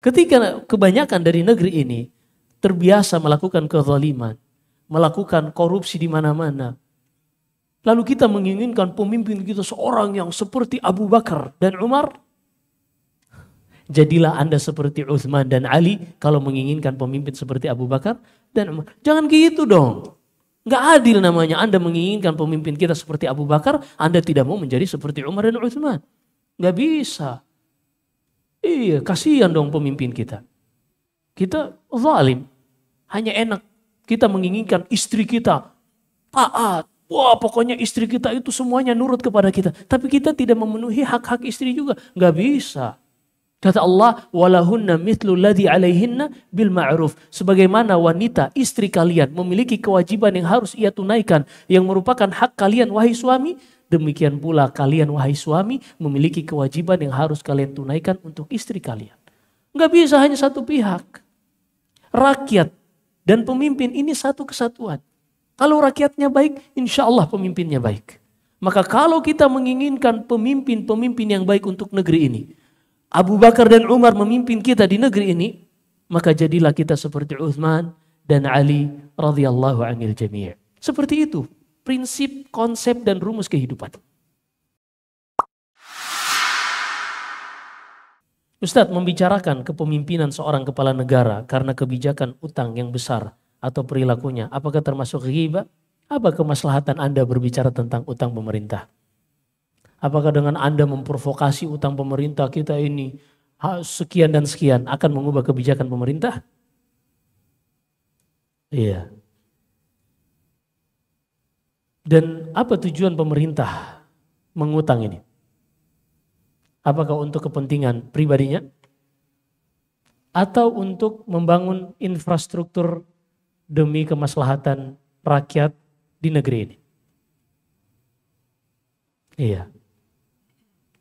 Ketika kebanyakan dari negeri ini terbiasa melakukan kezaliman, melakukan korupsi di mana-mana, lalu kita menginginkan pemimpin kita seorang yang seperti Abu Bakar dan Umar, jadilah Anda seperti Uthman dan Ali kalau menginginkan pemimpin seperti Abu Bakar dan Umar. Jangan gitu dong. Nggak adil namanya Anda menginginkan pemimpin kita seperti Abu Bakar, Anda tidak mau menjadi seperti Umar dan Uthman. Nggak bisa. Iya, kasihan dong pemimpin kita. Kita zalim. Hanya enak. Kita menginginkan istri kita taat. Wah, pokoknya istri kita itu semuanya nurut kepada kita. Tapi kita tidak memenuhi hak-hak istri juga. Nggak bisa. Kata Allah, walahunna mithlu ladzi alaihinna bil ma'ruf. Sebagaimana wanita, istri kalian memiliki kewajiban yang harus ia tunaikan, yang merupakan hak kalian wahai suami, demikian pula kalian wahai suami memiliki kewajiban yang harus kalian tunaikan untuk istri kalian. Nggak bisa hanya satu pihak. Rakyat dan pemimpin ini satu kesatuan. Kalau rakyatnya baik, insya Allah pemimpinnya baik. Maka kalau kita menginginkan pemimpin-pemimpin yang baik untuk negeri ini, Abu Bakar dan Umar memimpin kita di negeri ini, maka jadilah kita seperti Uthman dan Ali radhiyallahu anil jami'. Seperti itu prinsip, konsep dan rumus kehidupan. Ustadz membicarakan kepemimpinan seorang kepala negara karena kebijakan utang yang besar atau perilakunya, apakah termasuk ghibah? Apa kemaslahatan Anda berbicara tentang utang pemerintah? Apakah dengan Anda memprovokasi utang pemerintah kita ini sekian dan sekian akan mengubah kebijakan pemerintah? Iya. Dan apa tujuan pemerintah mengutang ini? Apakah untuk kepentingan pribadinya? Atau untuk membangun infrastruktur demi kemaslahatan rakyat di negeri ini? Iya.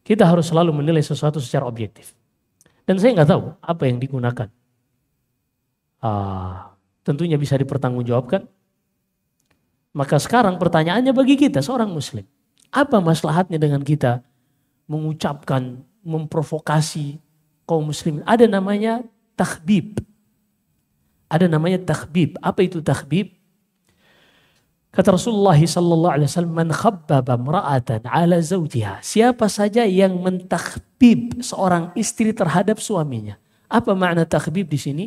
Kita harus selalu menilai sesuatu secara objektif. Dan saya nggak tahu apa yang digunakan. Tentunya bisa dipertanggungjawabkan. Maka sekarang pertanyaannya bagi kita seorang muslim. Apa maslahatnya dengan kita mengucapkan, memprovokasi kaum muslimin? Ada namanya takhbib. Ada namanya takhbib. Apa itu takhbib? Kata Rasulullah sallallahu alaihi wasallam, "Man khabbaba imra'atan 'ala zawjiha." Siapa saja yang mentakhbib seorang istri terhadap suaminya. Apa makna takhbib di sini?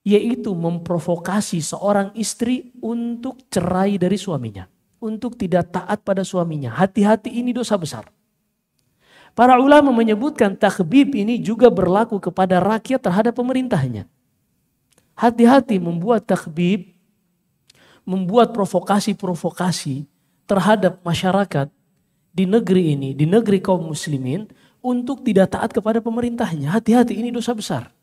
Yaitu memprovokasi seorang istri untuk cerai dari suaminya, untuk tidak taat pada suaminya. Hati-hati, ini dosa besar. Para ulama menyebutkan takhbib ini juga berlaku kepada rakyat terhadap pemerintahnya. Hati-hati membuat takhbib, membuat provokasi-provokasi terhadap masyarakat di negeri ini, di negeri kaum muslimin, untuk tidak taat kepada pemerintahnya. Hati-hati, ini dosa besar.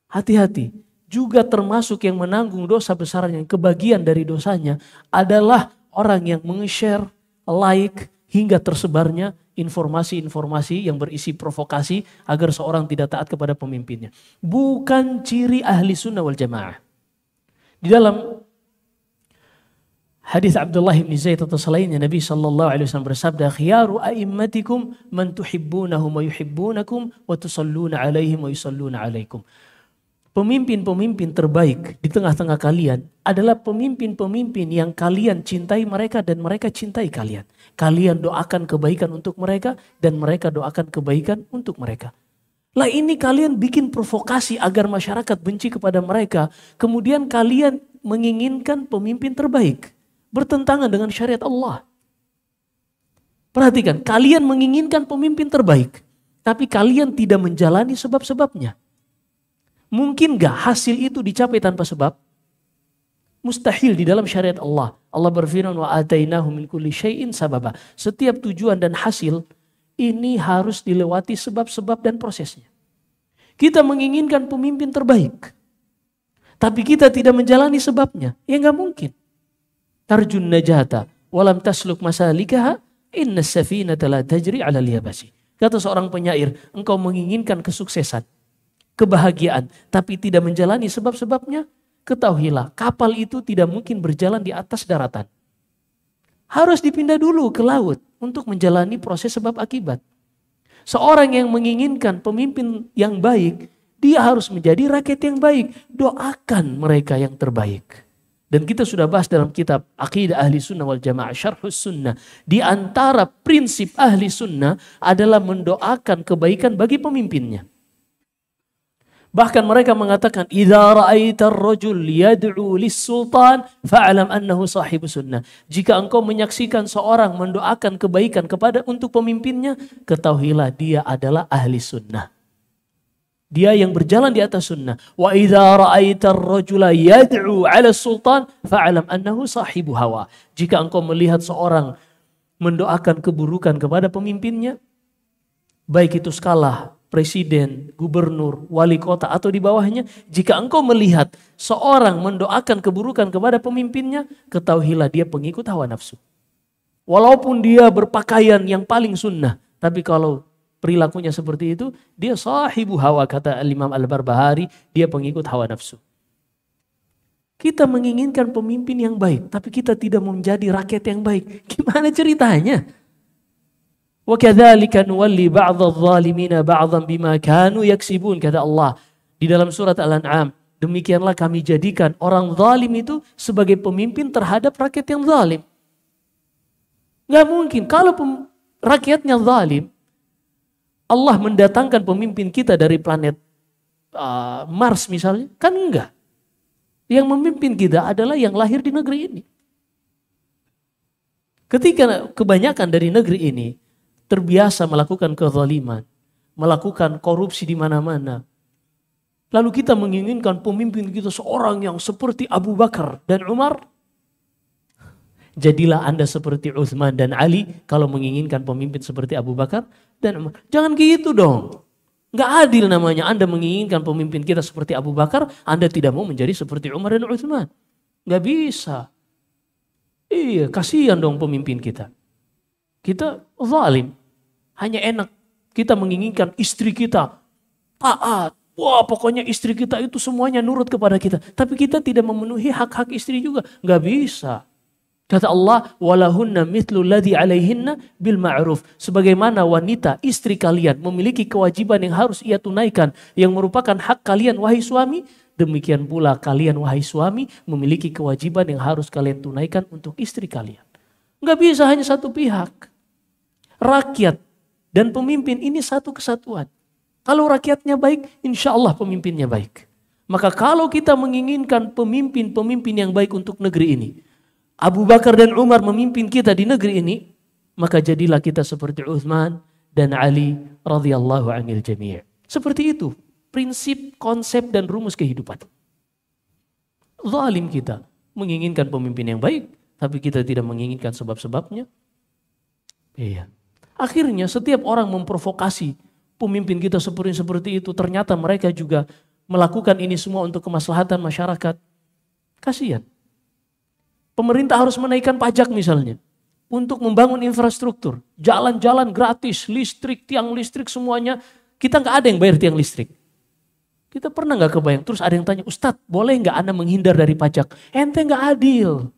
Hati-hati, juga termasuk yang menanggung dosa besarnya, kebagian dari dosanya adalah orang yang meng-share, like, hingga tersebarnya informasi-informasi yang berisi provokasi agar seorang tidak taat kepada pemimpinnya. Bukan ciri ahli sunnah wal jamaah. Di dalam hadis Abdullah bin Zaid atau selainnya, Nabi SAW bersabda, "Khiyaru a'immatikum man tuhibbunahum wa yuhibbunakum wa tusalluna alaihim wa yusalluna alaikum." Pemimpin-pemimpin terbaik di tengah-tengah kalian adalah pemimpin-pemimpin yang kalian cintai mereka dan mereka cintai kalian. Kalian doakan kebaikan untuk mereka dan mereka doakan kebaikan untuk mereka. Lah ini kalian bikin provokasi agar masyarakat benci kepada mereka. Kemudian kalian menginginkan pemimpin terbaik. Bertentangan dengan syariat Allah. Perhatikan, kalian menginginkan pemimpin terbaik. Tapi kalian tidak menjalani sebab-sebabnya. Mungkin gak hasil itu dicapai tanpa sebab? Mustahil di dalam syariat Allah. Allah berfirman, wa atainahu min kulli syai'in sababa. Setiap tujuan dan hasil ini harus dilewati sebab-sebab dan prosesnya. Kita menginginkan pemimpin terbaik. Tapi kita tidak menjalani sebabnya. Ya gak mungkin. Tarjun najata walam tasluk masalikaha inna safinata la tajri ala liyabasi. Kata seorang penyair, engkau menginginkan kesuksesan, kebahagiaan, tapi tidak menjalani sebab-sebabnya, ketahuilah kapal itu tidak mungkin berjalan di atas daratan. Harus dipindah dulu ke laut untuk menjalani proses sebab akibat. Seorang yang menginginkan pemimpin yang baik, dia harus menjadi rakyat yang baik. Doakan mereka yang terbaik. Dan kita sudah bahas dalam kitab Aqidah Ahli Sunnah wal Jamaah, Syarhus Sunnah. Di antara prinsip Ahli Sunnah adalah mendoakan kebaikan bagi pemimpinnya. Bahkan mereka mengatakan, "Idza ra'aita ar-rajul yad'u lis-sultan fa'lam annahu sahibu sunnah." Jika engkau menyaksikan seorang mendoakan kebaikan untuk pemimpinnya, ketahuilah dia adalah ahli sunnah. Dia yang berjalan di atas sunnah. Wa idza ra'aita ar-rajula yad'u 'ala as-sultan fa'lam annahu sahibu hawa. Jika engkau melihat seorang mendoakan keburukan kepada pemimpinnya, baik itu skala presiden, gubernur, wali kota atau di bawahnya, jika engkau melihat seorang mendoakan keburukan kepada pemimpinnya, ketahuilah dia pengikut hawa nafsu. Walaupun dia berpakaian yang paling sunnah, tapi kalau perilakunya seperti itu, dia sahibu hawa, kata Imam Al-Barbahari, dia pengikut hawa nafsu. Kita menginginkan pemimpin yang baik, tapi kita tidak menjadi rakyat yang baik. Gimana ceritanya? وَكَذَلِكَ نُوَلِّي بَعْضَ الظَّالِمِينَ بَعْضًا بِمَا كَانُوا يَكْسِبُونَ, kata Allah di dalam surat Al-An'am. Demikianlah kami jadikan orang zalim itu sebagai pemimpin terhadap rakyat yang zalim. Gak mungkin kalau rakyatnya zalim, Allah mendatangkan pemimpin kita dari planet Mars misalnya, kan enggak. Yang memimpin kita adalah yang lahir di negeri ini. Ketika kebanyakan dari negeri ini terbiasa melakukan kezaliman, melakukan korupsi di mana-mana, lalu kita menginginkan pemimpin kita seorang yang seperti Abu Bakar dan Umar, jadilah Anda seperti Utsman dan Ali kalau menginginkan pemimpin seperti Abu Bakar dan Umar. Jangan gitu dong. Nggak adil namanya. Anda menginginkan pemimpin kita seperti Abu Bakar, Anda tidak mau menjadi seperti Umar dan Utsman. Nggak bisa. Iya, kasihan dong pemimpin kita. Kita zalim. Hanya enak kita menginginkan istri kita taat. Wah, pokoknya istri kita itu semuanya nurut kepada kita. Tapi kita tidak memenuhi hak-hak istri juga. Nggak bisa. Kata Allah, walahunna mithlu ladzi alaihinna bil ma'ruf. Sebagaimana wanita, istri kalian memiliki kewajiban yang harus ia tunaikan, yang merupakan hak kalian wahai suami, demikian pula kalian wahai suami memiliki kewajiban yang harus kalian tunaikan untuk istri kalian. Nggak bisa hanya satu pihak. Rakyat dan pemimpin ini satu kesatuan. Kalau rakyatnya baik, insya Allah pemimpinnya baik. Maka kalau kita menginginkan pemimpin-pemimpin yang baik untuk negeri ini, Abu Bakar dan Umar memimpin kita di negeri ini, maka jadilah kita seperti Utsman dan Ali radhiyallahu anil jami'. Seperti itu prinsip, konsep dan rumus kehidupan. Zalim kita menginginkan pemimpin yang baik, tapi kita tidak menginginkan sebab-sebabnya. Iya. Akhirnya setiap orang memprovokasi pemimpin kita seperti itu, ternyata mereka juga melakukan ini semua untuk kemaslahatan masyarakat. Kasihan. Pemerintah harus menaikkan pajak misalnya untuk membangun infrastruktur, jalan-jalan gratis, listrik, tiang listrik semuanya. Kita nggak ada yang bayar tiang listrik. Kita pernah nggak kebayang? Terus ada yang tanya, Ustadz, boleh nggak Anda menghindar dari pajak? Ente nggak adil.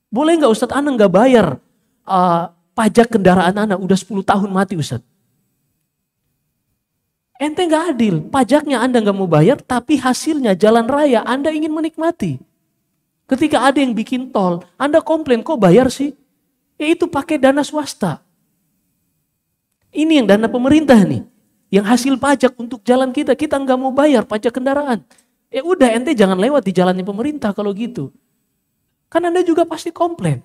Boleh nggak Ustadz Anda nggak bayar pajak kendaraan Anda? Udah 10 tahun mati Ustadz. Ente nggak adil. Pajaknya Anda nggak mau bayar, tapi hasilnya jalan raya Anda ingin menikmati. Ketika ada yang bikin tol, Anda komplain, kok bayar sih? Ya itu pakai dana swasta. Ini yang dana pemerintah nih. Yang hasil pajak untuk jalan kita nggak mau bayar pajak kendaraan. Ya udah ente jangan lewat di jalannya pemerintah kalau gitu. Kan Anda juga pasti komplain.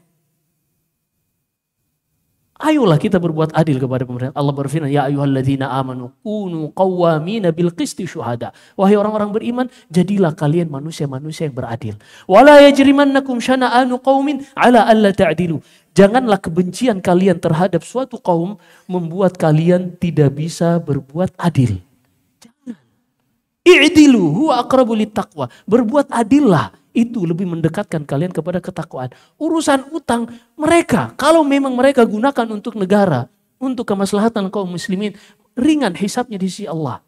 Ayolah kita berbuat adil kepada pemerintah. Allah berfirman, ya ayyuhalladzina amanu kunu qawwamina bil qisti syuhada. Wahai orang-orang beriman, jadilah kalian manusia-manusia yang beradil. Wala yajrimannakum syana'anu qaumin ala alla ta'dilu. Janganlah kebencian kalian terhadap suatu kaum membuat kalian tidak bisa berbuat adil. Jangan. I'dilu huwa aqrabu littaqwa. Berbuat adillah. Itu lebih mendekatkan kalian kepada ketakwaan. Urusan utang mereka, kalau memang mereka gunakan untuk negara, untuk kemaslahatan kaum muslimin, ringan hisabnya di sisi Allah.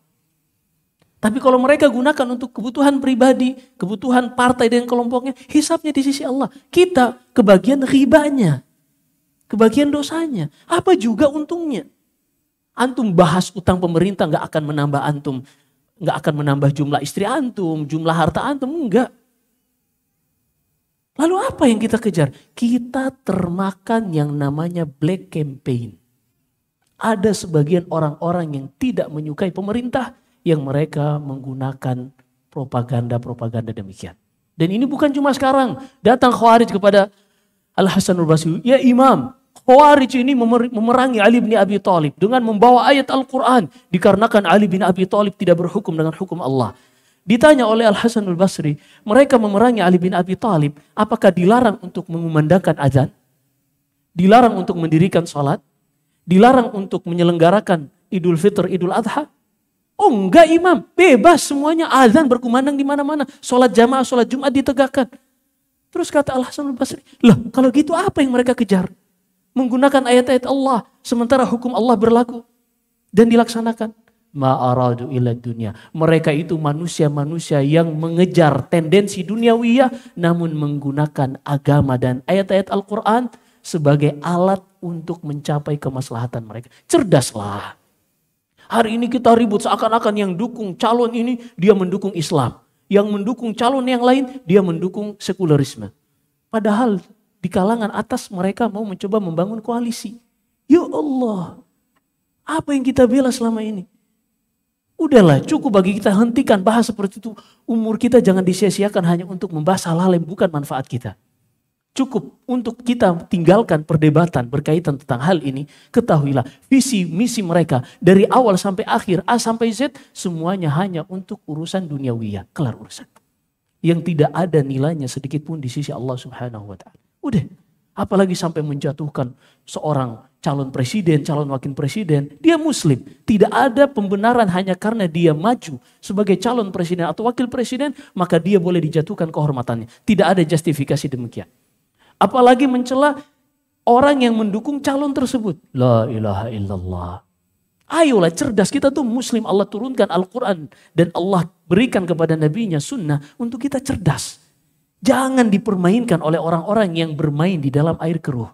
Tapi kalau mereka gunakan untuk kebutuhan pribadi, kebutuhan partai dan kelompoknya, hisabnya di sisi Allah. Kita kebagian ribanya, kebagian dosanya. Apa juga untungnya? Antum bahas utang pemerintah nggak akan menambah antum, nggak akan menambah jumlah istri antum, jumlah harta antum, enggak. Lalu apa yang kita kejar? Kita termakan yang namanya black campaign. Ada sebagian orang-orang yang tidak menyukai pemerintah yang mereka menggunakan propaganda-propaganda demikian. Dan ini bukan cuma sekarang. Datang Khawarij kepada Al-Hasan al-Basri, ya Imam, Khawarij ini memerangi Ali bin Abi Thalib dengan membawa ayat Al-Quran. Dikarenakan Ali bin Abi Thalib tidak berhukum dengan hukum Allah. Ditanya oleh Al-Hasan al-Basri, mereka memerangi Ali bin Abi Thalib, apakah dilarang untuk mengumandangkan azan? Dilarang untuk mendirikan sholat? Dilarang untuk menyelenggarakan Idul Fitr, Idul Adha? Oh enggak Imam, bebas semuanya, azan berkumandang di mana-mana. Sholat jamaah, sholat Jumat ditegakkan. Terus kata Al-Hasan al-Basri, lah kalau gitu apa yang mereka kejar? Menggunakan ayat-ayat Allah, sementara hukum Allah berlaku dan dilaksanakan. Ma'aradu ila dunia. Mereka itu manusia-manusia yang mengejar tendensi duniawiyah namun menggunakan agama dan ayat-ayat Al-Quran sebagai alat untuk mencapai kemaslahatan mereka. Cerdaslah. Hari ini kita ribut seakan-akan yang dukung calon ini dia mendukung Islam. Yang mendukung calon yang lain dia mendukung sekularisme. Padahal di kalangan atas mereka mau mencoba membangun koalisi. Ya Allah, apa yang kita bela selama ini? Udahlah, cukup bagi kita hentikan bahas seperti itu. Umur kita jangan disia-siakan hanya untuk membahas hal-hal yang bukan manfaat kita. Cukup untuk kita tinggalkan perdebatan berkaitan tentang hal ini. Ketahuilah visi misi mereka dari awal sampai akhir A sampai Z semuanya hanya untuk urusan duniawiyah. Kelar urusan. Yang tidak ada nilainya sedikit pun di sisi Allah Subhanahu wa taala. Udah, apalagi sampai menjatuhkan seorang calon presiden, calon wakil presiden, dia muslim. Tidak ada pembenaran hanya karena dia maju sebagai calon presiden atau wakil presiden, maka dia boleh dijatuhkan kehormatannya. Tidak ada justifikasi demikian. Apalagi mencela orang yang mendukung calon tersebut. La ilaha illallah. Ayolah cerdas, kita tuh muslim, Allah turunkan Al-Quran dan Allah berikan kepada nabinya sunnah untuk kita cerdas. Jangan dipermainkan oleh orang-orang yang bermain di dalam air keruh.